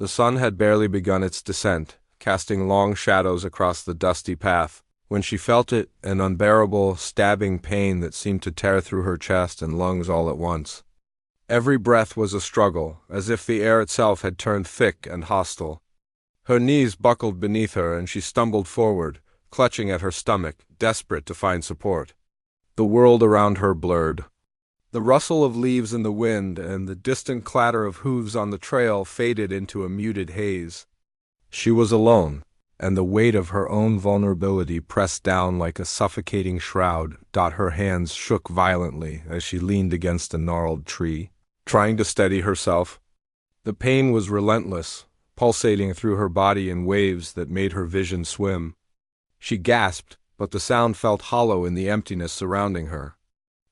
The sun had barely begun its descent, casting long shadows across the dusty path, when she felt it, an unbearable, stabbing pain that seemed to tear through her chest and lungs all at once. Every breath was a struggle, as if the air itself had turned thick and hostile. Her knees buckled beneath her, and she stumbled forward, clutching at her stomach, desperate to find support. The world around her blurred. The rustle of leaves in the wind and the distant clatter of hooves on the trail faded into a muted haze. She was alone, and the weight of her own vulnerability pressed down like a suffocating shroud. Her hands shook violently as she leaned against a gnarled tree, trying to steady herself. The pain was relentless, pulsating through her body in waves that made her vision swim. She gasped, but the sound felt hollow in the emptiness surrounding her.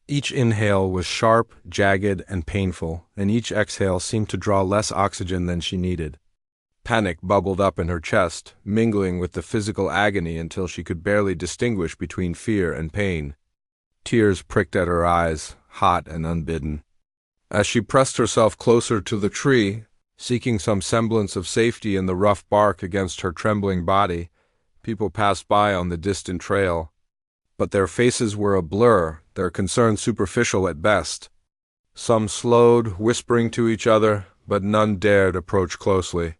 Each inhale was sharp, jagged, and painful, and each exhale seemed to draw less oxygen than she needed. Panic bubbled up in her chest, mingling with the physical agony until she could barely distinguish between fear and pain. Tears pricked at her eyes, hot and unbidden. As she pressed herself closer to the tree, seeking some semblance of safety in the rough bark against her trembling body, people passed by on the distant trail. But their faces were a blur, their concern superficial at best. Some slowed, whispering to each other, but none dared approach closely.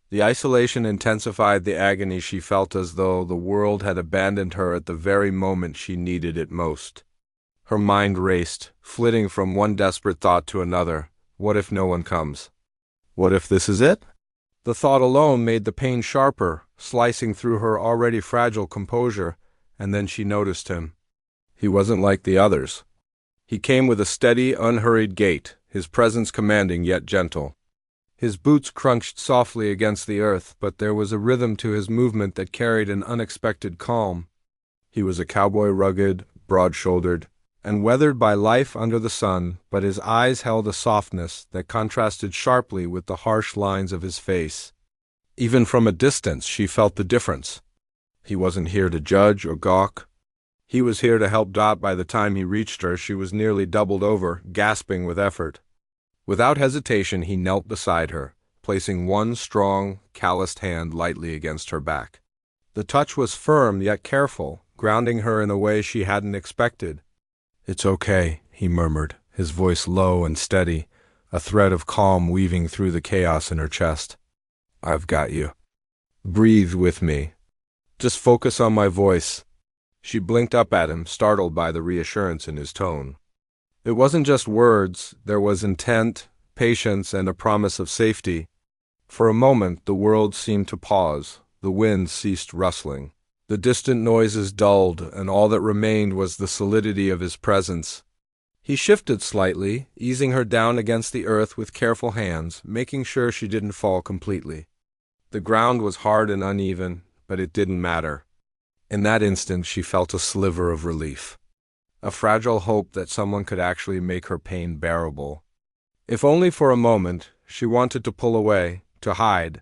The isolation intensified the agony she felt, as though the world had abandoned her at the very moment she needed it most. Her mind raced, flitting from one desperate thought to another. What if no one comes? What if this is it? The thought alone made the pain sharper, slicing through her already fragile composure, and then she noticed him. He wasn't like the others. He came with a steady, unhurried gait, his presence commanding yet gentle. His boots crunched softly against the earth, but there was a rhythm to his movement that carried an unexpected calm. He was a cowboy, rugged, broad-shouldered, and weathered by life under the sun, but his eyes held a softness that contrasted sharply with the harsh lines of his face. Even from a distance, she felt the difference. He wasn't here to judge or gawk. He was here to help. By the time he reached her, she was nearly doubled over, gasping with effort. Without hesitation, he knelt beside her, placing one strong, calloused hand lightly against her back. The touch was firm yet careful, grounding her in a way she hadn't expected. "It's okay," he murmured, his voice low and steady, a thread of calm weaving through the chaos in her chest. "I've got you. Breathe with me. Just focus on my voice." She blinked up at him, startled by the reassurance in his tone. It wasn't just words, there was intent, patience, and a promise of safety. For a moment, the world seemed to pause. The wind ceased rustling. The distant noises dulled, and all that remained was the solidity of his presence. He shifted slightly, easing her down against the earth with careful hands, making sure she didn't fall completely. The ground was hard and uneven, but it didn't matter. In that instant, she felt a sliver of relief. A fragile hope that someone could actually make her pain bearable. If only for a moment, she wanted to pull away, to hide,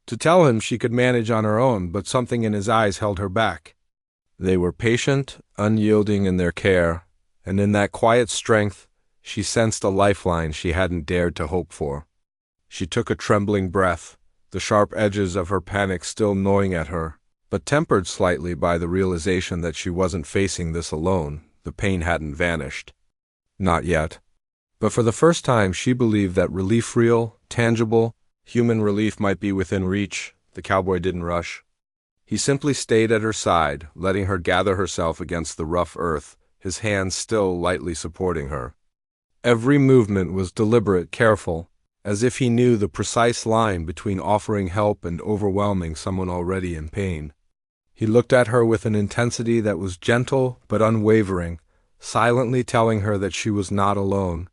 to tell him she could manage on her own, but something in his eyes held her back. They were patient, unyielding in their care, and in that quiet strength, she sensed a lifeline she hadn't dared to hope for. She took a trembling breath, the sharp edges of her panic still gnawing at her, but tempered slightly by the realization that she wasn't facing this alone. The pain hadn't vanished. Not yet. But for the first time, she believed that relief, real, tangible, human relief, might be within reach. The cowboy didn't rush. He simply stayed at her side, letting her gather herself against the rough earth, his hands still lightly supporting her. Every movement was deliberate, careful, as if he knew the precise line between offering help and overwhelming someone already in pain. He looked at her with an intensity that was gentle but unwavering, silently telling her that she was not alone.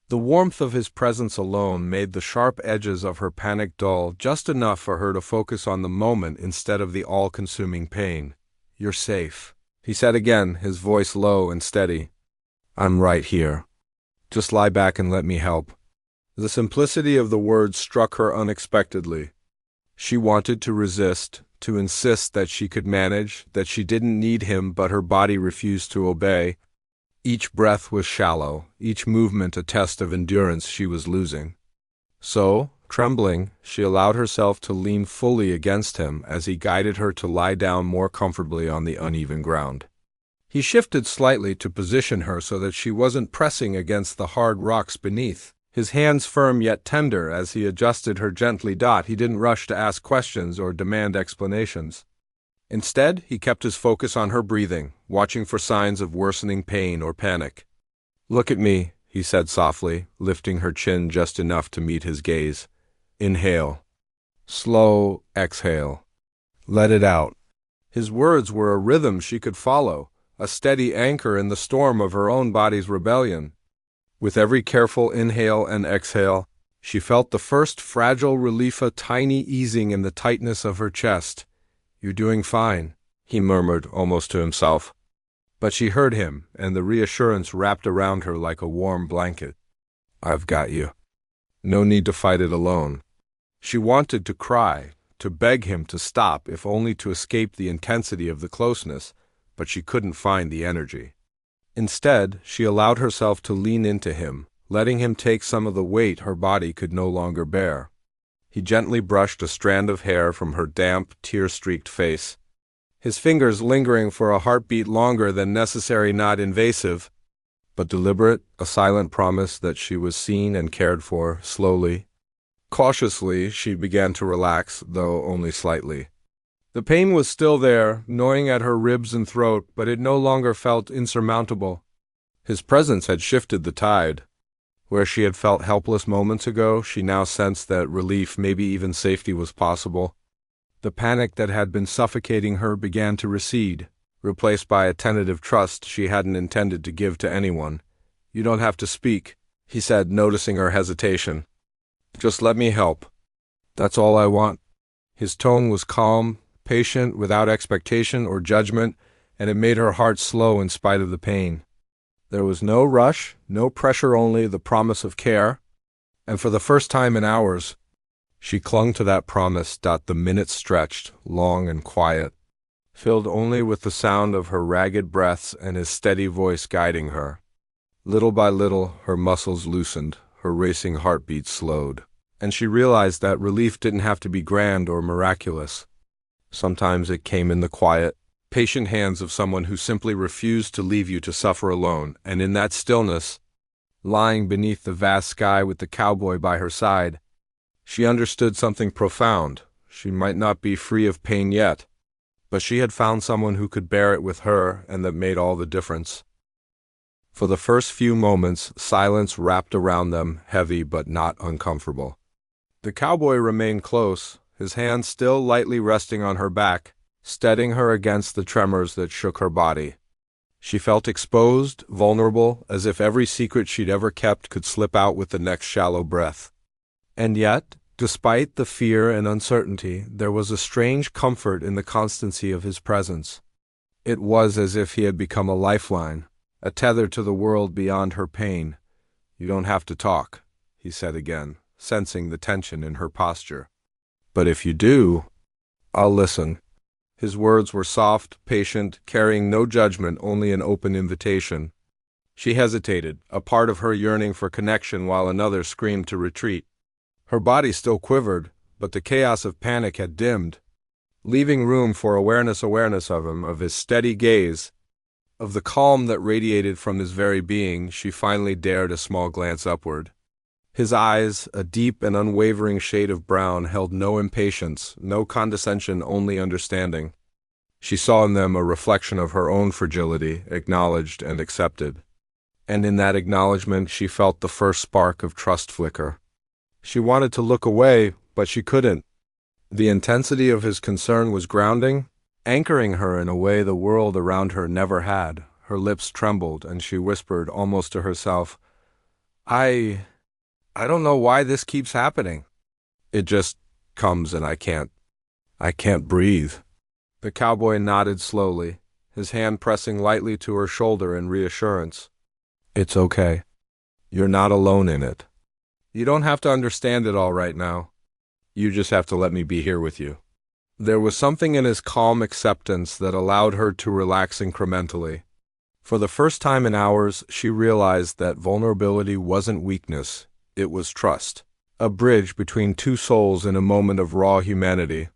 The warmth of his presence alone made the sharp edges of her panic dull, just enough for her to focus on the moment instead of the all-consuming pain. "You're safe," he said again, his voice low and steady. "I'm right here. Just lie back and let me help." The simplicity of the words struck her unexpectedly. She wanted to resist, to insist that she could manage, that she didn't need him, but her body refused to obey. Each breath was shallow, each movement a test of endurance she was losing. So, Trembling, she allowed herself to lean fully against him as he guided her to lie down more comfortably on the uneven ground. He shifted slightly to position her so that she wasn't pressing against the hard rocks beneath. His hands firm yet tender as he adjusted her gently. He didn't rush to ask questions or demand explanations. Instead, he kept his focus on her breathing, watching for signs of worsening pain or panic. "Look at me," he said softly, lifting her chin just enough to meet his gaze. "Inhale. Slow exhale. Let it out." His words were a rhythm she could follow, a steady anchor in the storm of her own body's rebellion. With every careful inhale and exhale, she felt the first fragile relief, a tiny easing in the tightness of her chest. "You're doing fine," he murmured almost to himself. But she heard him, and the reassurance wrapped around her like a warm blanket. "I've got you. No need to fight it alone." She wanted to cry, to beg him to stop, if only to escape the intensity of the closeness, but she couldn't find the energy. Instead, she allowed herself to lean into him, letting him take some of the weight her body could no longer bear. He gently brushed a strand of hair from her damp, tear-streaked face, his fingers lingering for a heartbeat longer than necessary, not invasive, but deliberate, a silent promise that she was seen and cared for. Slowly, cautiously, she began to relax, though only slightly. The pain was still there, gnawing at her ribs and throat, but it no longer felt insurmountable. His presence had shifted the tide. Where she had felt helpless moments ago, she now sensed that relief, maybe even safety, was possible. The panic that had been suffocating her began to recede, replaced by a tentative trust she hadn't intended to give to anyone. "You don't have to speak," he said, noticing her hesitation. "Just let me help. That's all I want." His tone was calm, patient, without expectation or judgment, and it made her heart slow in spite of the pain. There was no rush, no pressure, only the promise of care, and for the first time in hours, she clung to that promise. The minutes stretched, long and quiet, filled only with the sound of her ragged breaths and his steady voice guiding her. Little by little, her muscles loosened, her racing heartbeat slowed, and she realized that relief didn't have to be grand or miraculous. Sometimes it came in the quiet, patient hands of someone who simply refused to leave you to suffer alone, and in that stillness, lying beneath the vast sky with the cowboy by her side, she understood something profound. She might not be free of pain yet, but she had found someone who could bear it with her, and that made all the difference. For the first few moments, silence wrapped around them, heavy but not uncomfortable. The cowboy remained close, his hand still lightly resting on her back, steadying her against the tremors that shook her body. She felt exposed, vulnerable, as if every secret she'd ever kept could slip out with the next shallow breath. And yet, despite the fear and uncertainty, there was a strange comfort in the constancy of his presence. It was as if he had become a lifeline, a tether to the world beyond her pain. "You don't have to talk," he said again, sensing the tension in her posture. "But if you do, I'll listen." His words were soft, patient, carrying no judgment, only an open invitation. She hesitated, a part of her yearning for connection while another screamed to retreat. Her body still quivered, but the chaos of panic had dimmed, leaving room for awareness of him, of his steady gaze, of the calm that radiated from his very being. She finally dared a small glance upward. His eyes, a deep and unwavering shade of brown, held no impatience, no condescension, only understanding. She saw in them a reflection of her own fragility, acknowledged and accepted. And in that acknowledgement she felt the first spark of trust flicker. She wanted to look away, but she couldn't. The intensity of his concern was grounding, anchoring her in a way the world around her never had. Her lips trembled, and she whispered almost to herself, I don't know why this keeps happening. It just comes, and I can't breathe." The cowboy nodded slowly, his hand pressing lightly to her shoulder in reassurance. "It's okay. You're not alone in it. You don't have to understand it all right now. You just have to let me be here with you." There was something in his calm acceptance that allowed her to relax incrementally. For the first time in hours, she realized that vulnerability wasn't weakness. It was trust. a bridge between two souls in a moment of raw humanity.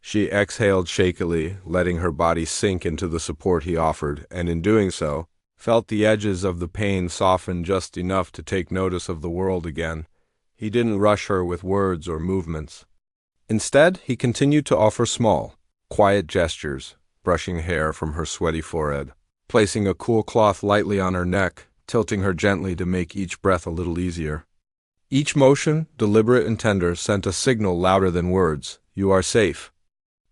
She exhaled shakily, letting her body sink into the support he offered, and in doing so, felt the edges of the pain soften just enough to take notice of the world again. He didn't rush her with words or movements. Instead, he continued to offer small, quiet gestures, brushing hair from her sweaty forehead, placing a cool cloth lightly on her neck, tilting her gently to make each breath a little easier. Each motion, deliberate and tender, sent a signal louder than words. "You are safe.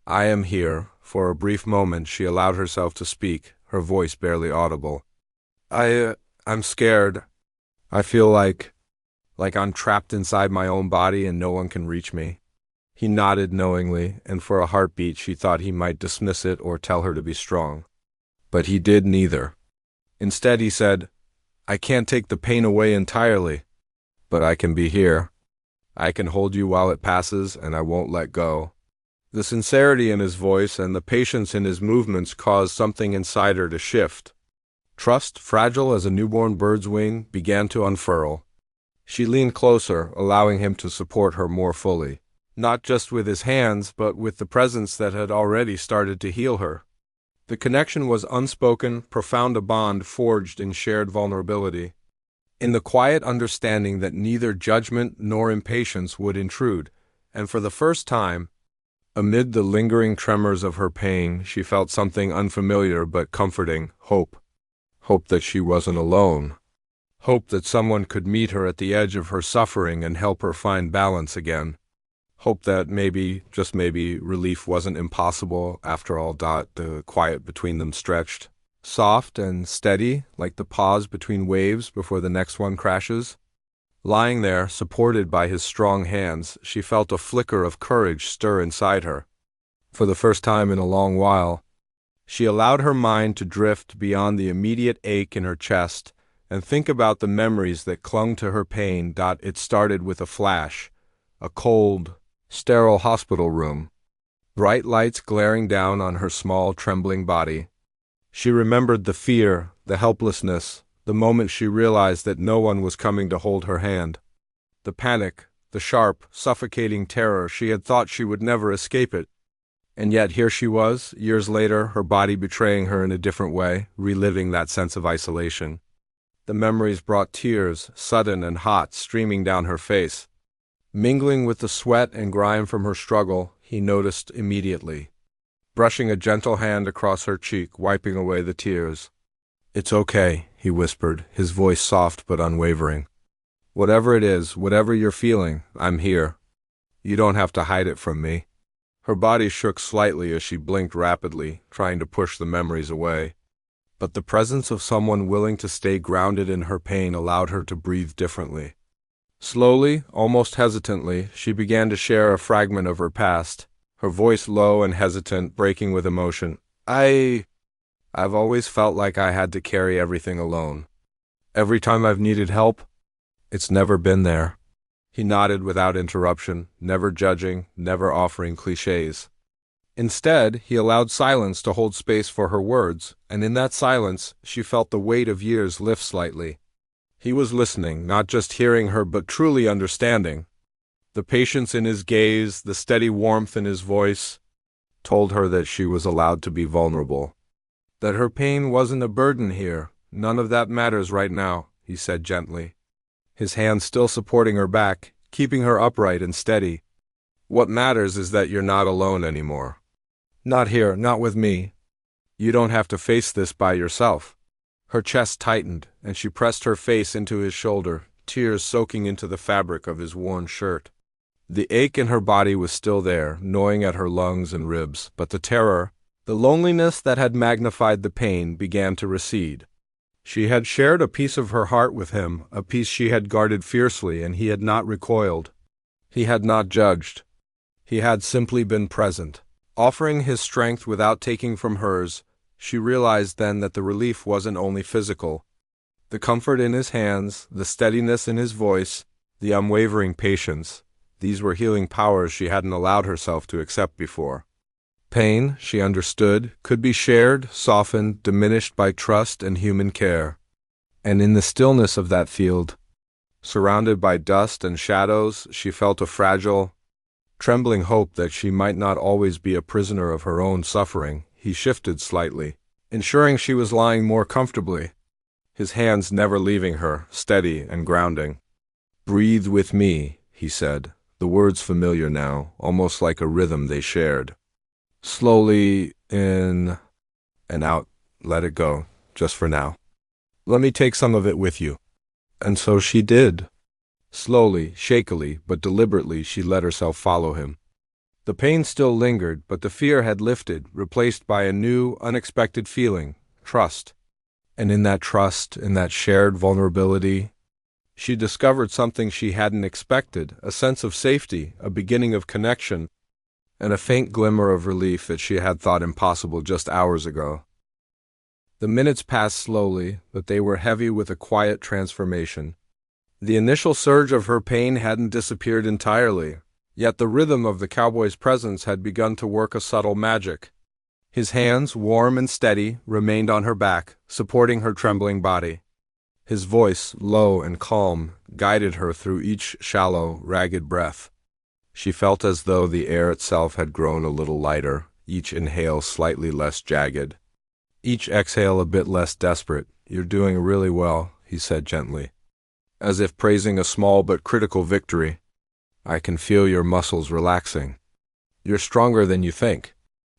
I am here." For a brief moment she allowed herself to speak, her voice barely audible. I'm scared. I feel like I'm trapped inside my own body and no one can reach me." He nodded knowingly, and for a heartbeat she thought he might dismiss it or tell her to be strong. But he did neither. Instead he said, "I can't take the pain away entirely, but I can be here. I can hold you while it passes, and I won't let go." The sincerity in his voice and the patience in his movements caused something inside her to shift. Trust, fragile as a newborn bird's wing, began to unfurl. She leaned closer, allowing him to support her more fully, not just with his hands, but with the presence that had already started to heal her. The connection was unspoken, profound, a bond forged in shared vulnerability, in the quiet understanding that neither judgment nor impatience would intrude, and for the first time, amid the lingering tremors of her pain, she felt something unfamiliar but comforting: hope. Hope that she wasn't alone. Hope that someone could meet her at the edge of her suffering and help her find balance again. Hope that maybe, just maybe, relief wasn't impossible after all. The quiet between them stretched, soft and steady, like the pause between waves before the next one crashes. Lying there, supported by his strong hands, she felt a flicker of courage stir inside her. For the first time in a long while, she allowed her mind to drift beyond the immediate ache in her chest and think about the memories that clung to her pain. It started with a flash, a cold, sterile hospital room, bright lights glaring down on her small, trembling body. She remembered the fear, the helplessness, the moment she realized that no one was coming to hold her hand. The panic, the sharp, suffocating terror. She had thought she would never escape it. And yet here she was, years later, her body betraying her in a different way, reliving that sense of isolation. The memories brought tears, sudden and hot, streaming down her face. Mingling with the sweat and grime from her struggle, he noticed immediately, brushing a gentle hand across her cheek, wiping away the tears. "It's okay," he whispered, his voice soft but unwavering. "Whatever it is, whatever you're feeling, I'm here. You don't have to hide it from me." Her body shook slightly as she blinked rapidly, trying to push the memories away. But the presence of someone willing to stay grounded in her pain allowed her to breathe differently. Slowly, almost hesitantly, she began to share a fragment of her past, her voice low and hesitant, breaking with emotion. I've always felt like I had to carry everything alone. Every time I've needed help, it's never been there." He nodded without interruption, never judging, never offering cliches. Instead, he allowed silence to hold space for her words, and in that silence, she felt the weight of years lift slightly. He was listening, not just hearing her but truly understanding. The patience in his gaze, the steady warmth in his voice, told her that she was allowed to be vulnerable. That her pain wasn't a burden here. "None of that matters right now," he said gently, his hand still supporting her back, keeping her upright and steady. "What matters is that you're not alone anymore. Not here, not with me. You don't have to face this by yourself." Her chest tightened, and she pressed her face into his shoulder, tears soaking into the fabric of his worn shirt. The ache in her body was still there, gnawing at her lungs and ribs, but the terror, the loneliness that had magnified the pain, began to recede. She had shared a piece of her heart with him, a piece she had guarded fiercely, and he had not recoiled. He had not judged. He had simply been present, offering his strength without taking from hers. She realized then that the relief wasn't only physical. The comfort in his hands, the steadiness in his voice, the unwavering patience, these were healing powers she hadn't allowed herself to accept before. Pain, she understood, could be shared, softened, diminished by trust and human care. And in the stillness of that field, Surrounded by dust and shadows, she felt a fragile, trembling hope that she might not always be a prisoner of her own suffering. He shifted slightly, ensuring she was lying more comfortably, his hands never leaving her, steady and grounding. "Breathe with me," he said, the words familiar now, almost like a rhythm they shared. "Slowly in and out. Let it go, just for now. Let me take some of it with you." And so she did. Slowly, shakily, but deliberately, she let herself follow him. The pain still lingered, but the fear had lifted, replaced by a new, unexpected feeling, trust. And in that trust, in that shared vulnerability, she discovered something she hadn't expected, a sense of safety, a beginning of connection, and a faint glimmer of relief that she had thought impossible just hours ago. The minutes passed slowly, but they were heavy with a quiet transformation. The initial surge of her pain hadn't disappeared entirely, yet the rhythm of the cowboy's presence had begun to work a subtle magic. His hands, warm and steady, remained on her back, supporting her trembling body. His voice, low and calm, guided her through each shallow, ragged breath. She felt as though the air itself had grown a little lighter, each inhale slightly less jagged, each exhale a bit less desperate. "You're doing really well," he said gently, as if praising a small but critical victory. "I can feel your muscles relaxing. You're stronger than you think."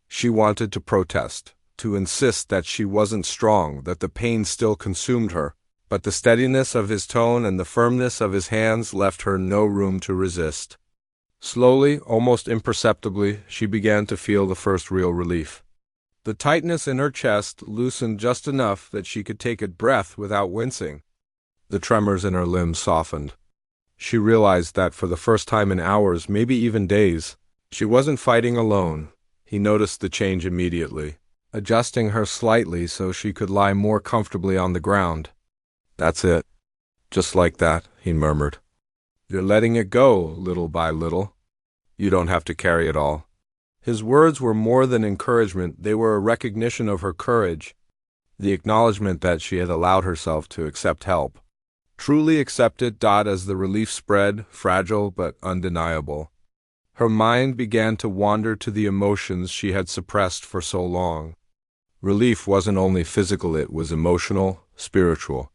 She wanted to protest, to insist that she wasn't strong, that the pain still consumed her, but the steadiness of his tone and the firmness of his hands left her no room to resist. Slowly, almost imperceptibly, she began to feel the first real relief. The tightness in her chest loosened just enough that she could take a breath without wincing. The tremors in her limbs softened. She realized that for the first time in hours, maybe even days, she wasn't fighting alone. He noticed the change immediately, adjusting her slightly so she could lie more comfortably on the ground. "That's it. Just like that," he murmured. "You're letting it go, little by little. You don't have to carry it all." His words were more than encouragement, they were a recognition of her courage, the acknowledgement that she had allowed herself to accept help. Truly accept it, as the relief spread, fragile but undeniable. Her mind began to wander to the emotions she had suppressed for so long. Relief wasn't only physical, it was emotional, spiritual.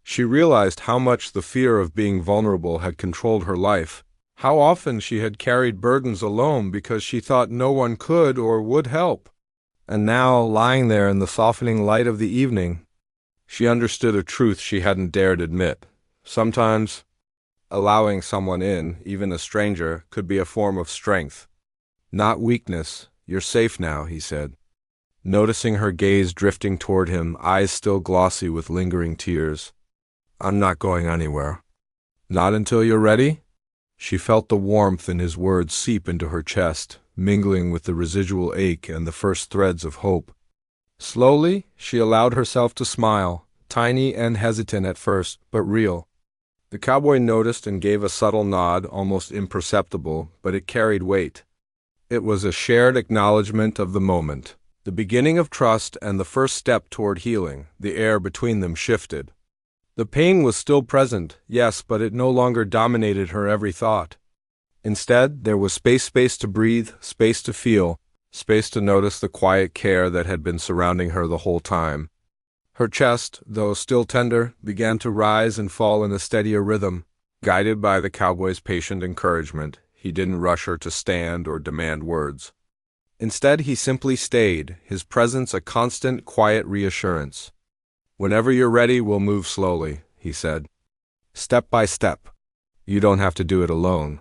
She realized how much the fear of being vulnerable had controlled her life, how often she had carried burdens alone because she thought no one could or would help. And now, lying there in the softening light of the evening, she understood a truth she hadn't dared admit. Sometimes, allowing someone in, even a stranger, could be a form of strength, not weakness. "You're safe now," he said, noticing her gaze drifting toward him, eyes still glossy with lingering tears. "I'm not going anywhere." "Not until you're ready?" She felt the warmth in his words seep into her chest, mingling with the residual ache and the first threads of hope. Slowly, she allowed herself to smile, tiny and hesitant at first, but real. The cowboy noticed and gave a subtle nod, almost imperceptible, but it carried weight. It was a shared acknowledgement of the moment, the beginning of trust and the first step toward healing. The air between them shifted. The pain was still present, yes, but it no longer dominated her every thought. Instead, there was space to breathe, space to feel, space to notice the quiet care that had been surrounding her the whole time. Her chest, though still tender, began to rise and fall in a steadier rhythm. Guided by the cowboy's patient encouragement, he didn't rush her to stand or demand words. Instead, he simply stayed, his presence a constant, quiet reassurance. "Whenever you're ready, we'll move slowly," he said. "Step by step. You don't have to do it alone."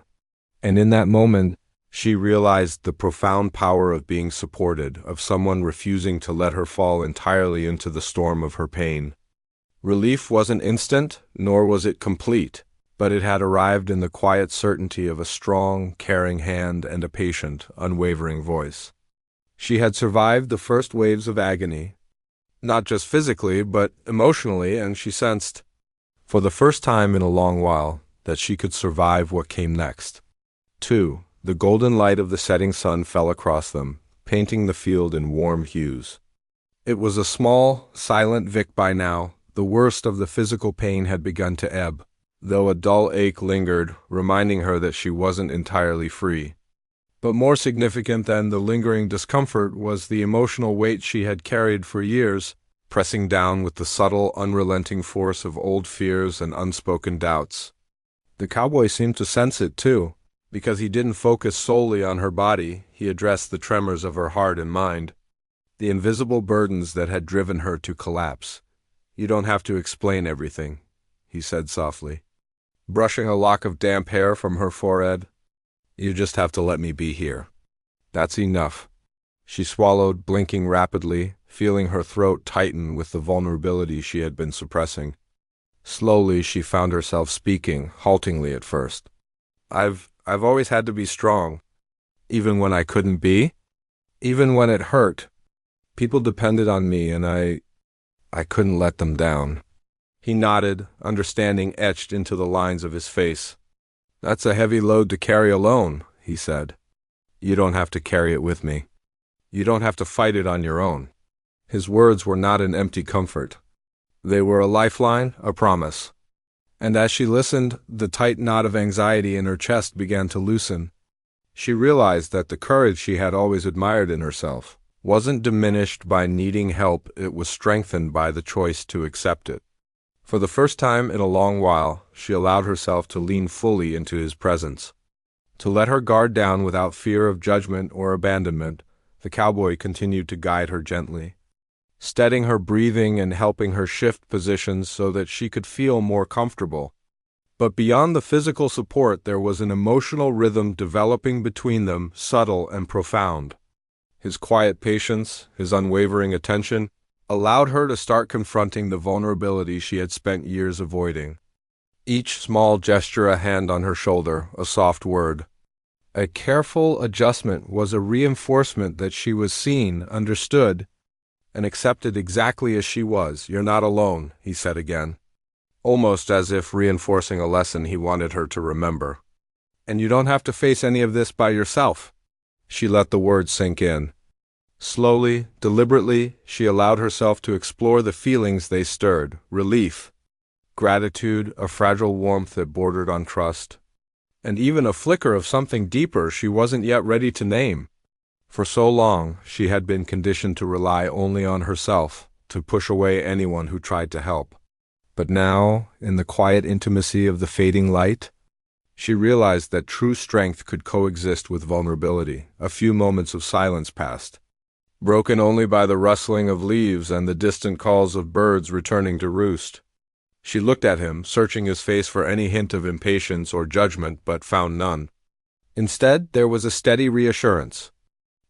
And in that moment, she realized the profound power of being supported, of someone refusing to let her fall entirely into the storm of her pain. Relief wasn't instant, nor was it complete, but it had arrived in the quiet certainty of a strong, caring hand and a patient, unwavering voice. She had survived the first waves of agony, not just physically, but emotionally, and she sensed, for the first time in a long while, that she could survive what came next. 2. The golden light of the setting sun fell across them, painting the field in warm hues. It was a small, silent Vic by now. The worst of the physical pain had begun to ebb. though a dull ache lingered, reminding her that she wasn't entirely free. But more significant than the lingering discomfort was the emotional weight she had carried for years, pressing down with the subtle, unrelenting force of old fears and unspoken doubts. The cowboy seemed to sense it, too. Because he didn't focus solely on her body, he addressed the tremors of her heart and mind, the invisible burdens that had driven her to collapse. "You don't have to explain everything," he said softly, brushing a lock of damp hair from her forehead. "You just have to let me be here. That's enough." She swallowed, blinking rapidly, feeling her throat tighten with the vulnerability she had been suppressing. Slowly, she found herself speaking, haltingly at first. I've always had to be strong, even when I couldn't be, even when it hurt. People depended on me, and I couldn't let them down." He nodded, understanding etched into the lines of his face. "That's a heavy load to carry alone," he said. "You don't have to carry it with me. You don't have to fight it on your own." His words were not an empty comfort. They were a lifeline, a promise. And as she listened, the tight knot of anxiety in her chest began to loosen. She realized that the courage she had always admired in herself wasn't diminished by needing help, it was strengthened by the choice to accept it. For the first time in a long while, she allowed herself to lean fully into his presence. To let her guard down without fear of judgment or abandonment, the cowboy continued to guide her gently, steadying her breathing and helping her shift positions so that she could feel more comfortable. But beyond the physical support, there was an emotional rhythm developing between them, subtle and profound. His quiet patience, his unwavering attention, allowed her to start confronting the vulnerability she had spent years avoiding. Each small gesture, a hand on her shoulder, a soft word, a careful adjustment was a reinforcement that she was seen, understood, and accepted exactly as she was. "You're not alone," he said again, almost as if reinforcing a lesson he wanted her to remember. "And you don't have to face any of this by yourself." She let the words sink in. Slowly, deliberately, she allowed herself to explore the feelings they stirred: relief, gratitude, a fragile warmth that bordered on trust, and even a flicker of something deeper she wasn't yet ready to name. For so long, she had been conditioned to rely only on herself, to push away anyone who tried to help. But now, in the quiet intimacy of the fading light, she realized that true strength could coexist with vulnerability. A few moments of silence passed, broken only by the rustling of leaves and the distant calls of birds returning to roost. She looked at him, searching his face for any hint of impatience or judgment, but found none. Instead, there was a steady reassurance,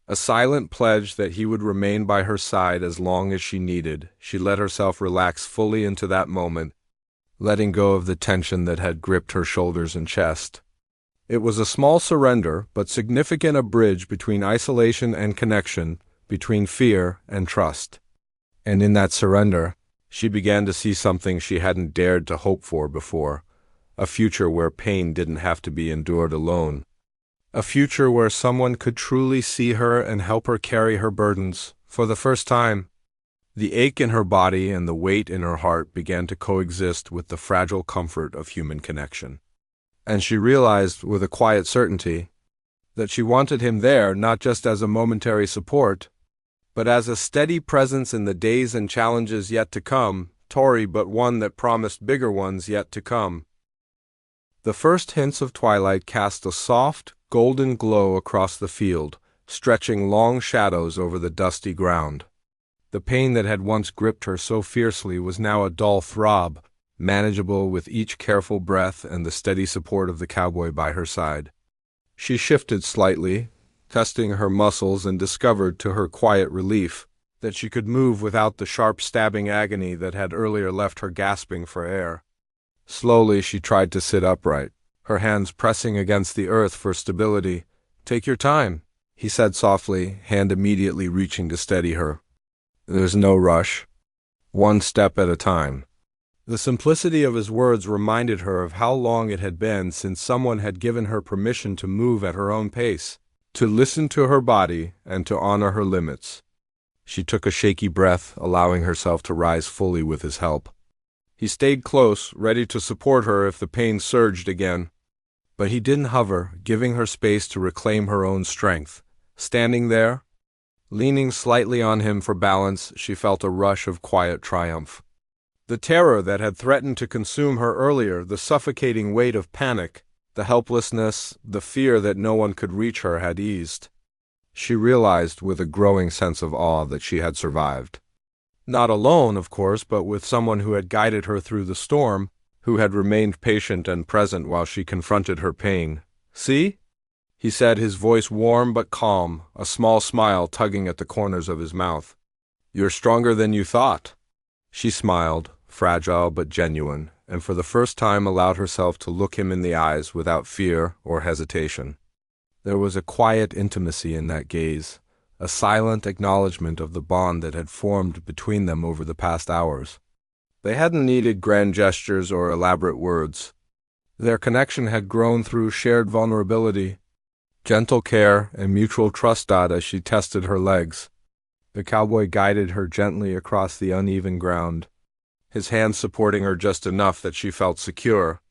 a silent pledge that he would remain by her side as long as she needed. She let herself relax fully into that moment, letting go of the tension that had gripped her shoulders and chest. It was a small surrender, but significant, a bridge between isolation and connection, between fear and trust. And in that surrender, she began to see something she hadn't dared to hope for before, a future where pain didn't have to be endured alone. A future where someone could truly see her and help her carry her burdens. For the first time, the ache in her body and the weight in her heart began to coexist with the fragile comfort of human connection. And she realized with a quiet certainty that she wanted him there not just as a momentary support, but as a steady presence in the days and challenges yet to come, Tory, but one that promised bigger ones yet to come. The first hints of twilight cast a soft, golden glow across the field, stretching long shadows over the dusty ground. The pain that had once gripped her so fiercely was now a dull throb, manageable with each careful breath and the steady support of the cowboy by her side. She shifted slightly, testing her muscles, and discovered to her quiet relief that she could move without the sharp stabbing agony that had earlier left her gasping for air. Slowly she tried to sit upright, her hands pressing against the earth for stability. "Take your time," he said softly, hand immediately reaching to steady her. "There's no rush. One step at a time." The simplicity of his words reminded her of how long it had been since someone had given her permission to move at her own pace, to listen to her body, and to honor her limits. She took a shaky breath, allowing herself to rise fully with his help. He stayed close, ready to support her if the pain surged again. But he didn't hover, giving her space to reclaim her own strength. Standing there, leaning slightly on him for balance, she felt a rush of quiet triumph. The terror that had threatened to consume her earlier, the suffocating weight of panic, the helplessness, the fear that no one could reach her had eased. She realized with a growing sense of awe that she had survived. Not alone, of course, but with someone who had guided her through the storm, who had remained patient and present while she confronted her pain. "See?" he said, his voice warm but calm, a small smile tugging at the corners of his mouth. "You're stronger than you thought." She smiled, fragile but genuine, and for the first time allowed herself to look him in the eyes without fear or hesitation. There was a quiet intimacy in that gaze, a silent acknowledgement of the bond that had formed between them over the past hours. They hadn't needed grand gestures or elaborate words. Their connection had grown through shared vulnerability, gentle care, and mutual trust. As she tested her legs, the cowboy guided her gently across the uneven ground, his hands supporting her just enough that she felt secure.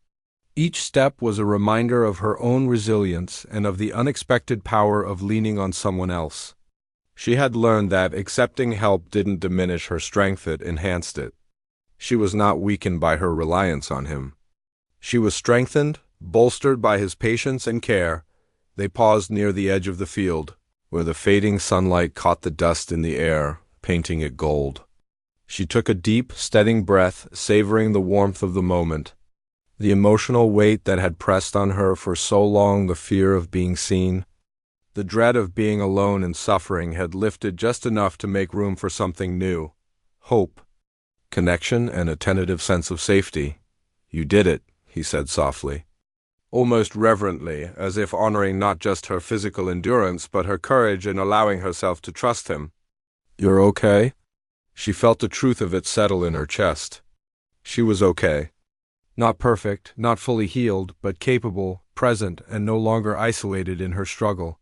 Each step was a reminder of her own resilience and of the unexpected power of leaning on someone else. She had learned that accepting help didn't diminish her strength, it enhanced it. She was not weakened by her reliance on him. She was strengthened, bolstered by his patience and care. They paused near the edge of the field, where the fading sunlight caught the dust in the air, painting it gold. She took a deep, steadying breath, savoring the warmth of the moment. The emotional weight that had pressed on her for so long, the fear of being seen, the dread of being alone in suffering, had lifted just enough to make room for something new: hope, connection, and a tentative sense of safety. "You did it," he said softly, almost reverently, as if honoring not just her physical endurance but her courage in allowing herself to trust him. "You're okay?" She felt the truth of it settle in her chest. She was okay. Not perfect, not fully healed, but capable, present, and no longer isolated in her struggle.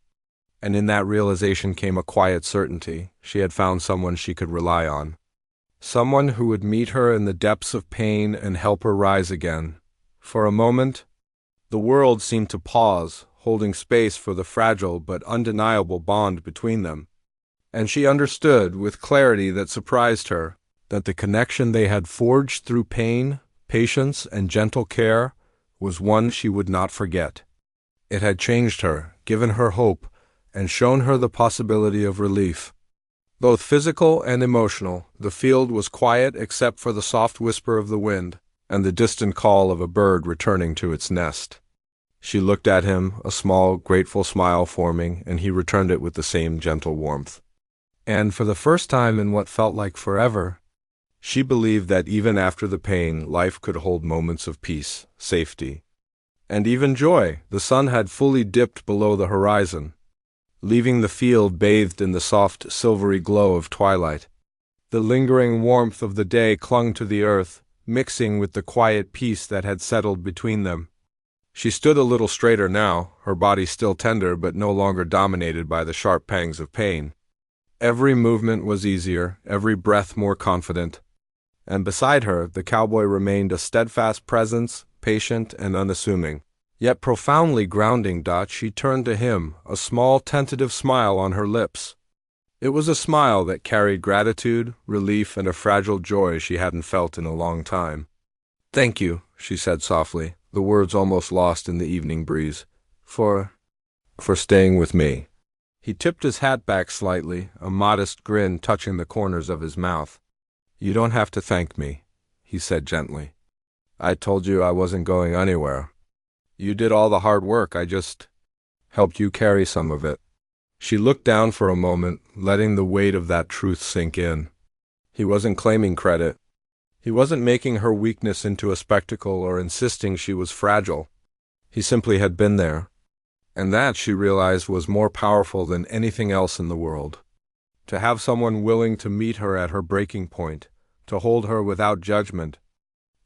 And in that realization came a quiet certainty. She had found someone she could rely on. Someone who would meet her in the depths of pain and help her rise again. For a moment, the world seemed to pause, holding space for the fragile but undeniable bond between them. And she understood, with clarity that surprised her, that the connection they had forged through pain, patience, and gentle care was one she would not forget. It had changed her, given her hope, and shown her the possibility of relief. Both physical and emotional, the field was quiet except for the soft whisper of the wind and the distant call of a bird returning to its nest. She looked at him, a small, grateful smile forming, and he returned it with the same gentle warmth. And for the first time in what felt like forever, she believed that even after the pain, life could hold moments of peace, safety, and even joy. The sun had fully dipped below the horizon, leaving the field bathed in the soft, silvery glow of twilight. The lingering warmth of the day clung to the earth, mixing with the quiet peace that had settled between them. She stood a little straighter now, her body still tender but no longer dominated by the sharp pangs of pain. Every movement was easier, every breath more confident. And beside her, the cowboy remained a steadfast presence, patient and unassuming, yet profoundly grounding. She turned to him, a small, tentative smile on her lips. It was a smile that carried gratitude, relief, and a fragile joy she hadn't felt in a long time. "Thank you," she said softly, the words almost lost in the evening breeze, for staying with me." He tipped his hat back slightly, a modest grin touching the corners of his mouth. "You don't have to thank me," he said gently. "I told you I wasn't going anywhere. You did all the hard work, I just helped you carry some of it." She looked down for a moment, letting the weight of that truth sink in. He wasn't claiming credit. He wasn't making her weakness into a spectacle or insisting she was fragile. He simply had been there. And that, she realized, was more powerful than anything else in the world. To have someone willing to meet her at her breaking point, to hold her without judgment,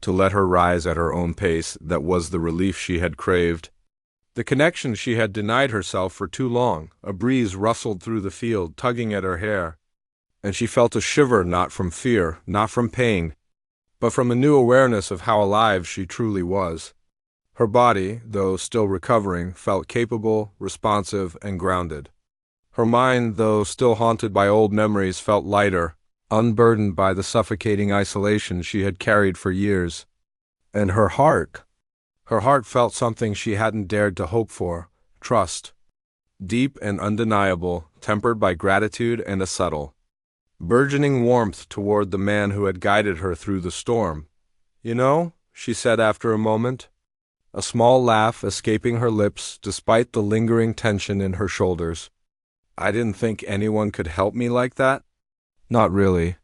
to let her rise at her own pace, that was the relief she had craved. The connection she had denied herself for too long. A breeze rustled through the field, tugging at her hair, and she felt a shiver, not from fear, not from pain, but from a new awareness of how alive she truly was. Her body, though still recovering, felt capable, responsive, and grounded. Her mind, though still haunted by old memories, felt lighter, unburdened by the suffocating isolation she had carried for years. And her heart felt something she hadn't dared to hope for, trust. Deep and undeniable, tempered by gratitude and a subtle, burgeoning warmth toward the man who had guided her through the storm. "You know," she said after a moment, a small laugh escaping her lips despite the lingering tension in her shoulders, "I didn't think anyone could help me like that." "Not really."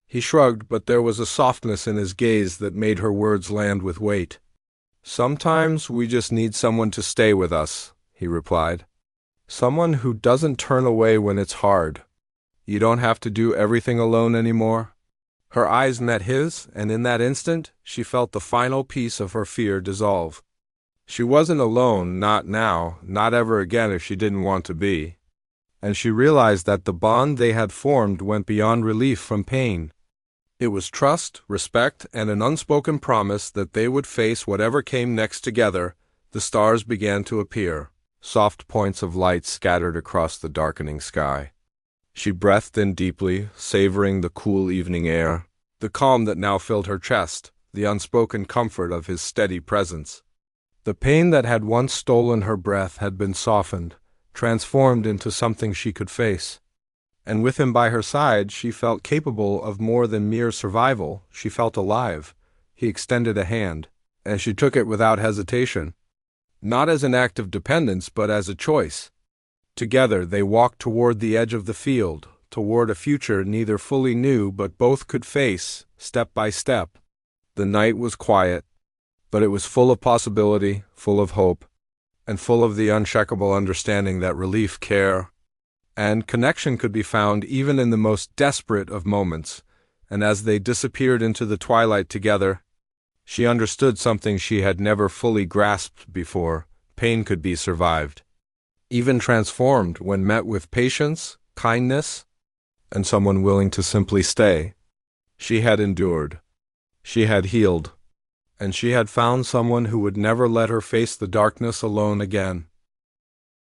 He shrugged, but there was a softness in his gaze that made her words land with weight. "Sometimes we just need someone to stay with us," he replied. "Someone who doesn't turn away when it's hard. You don't have to do everything alone anymore." Her eyes met his, and in that instant, she felt the final piece of her fear dissolve. She wasn't alone, not now, not ever again if she didn't want to be. And she realized that the bond they had formed went beyond relief from pain. It was trust, respect, and an unspoken promise that they would face whatever came next together. The stars began to appear, soft points of light scattered across the darkening sky. She breathed in deeply, savoring the cool evening air, the calm that now filled her chest, the unspoken comfort of his steady presence. The pain that had once stolen her breath had been softened, transformed into something she could face. And with him by her side, she felt capable of more than mere survival. She felt alive. He extended a hand, and she took it without hesitation. Not as an act of dependence, but as a choice. Together they walked toward the edge of the field, toward a future neither fully knew but both could face, step by step. The night was quiet, but it was full of possibility, full of hope, and full of the unshakable understanding that relief, care, and connection could be found even in the most desperate of moments. And as they disappeared into the twilight together, she understood something she had never fully grasped before: pain could be survived, even transformed when met with patience, kindness, and someone willing to simply stay. She had endured. She had healed. And she had found someone who would never let her face the darkness alone again.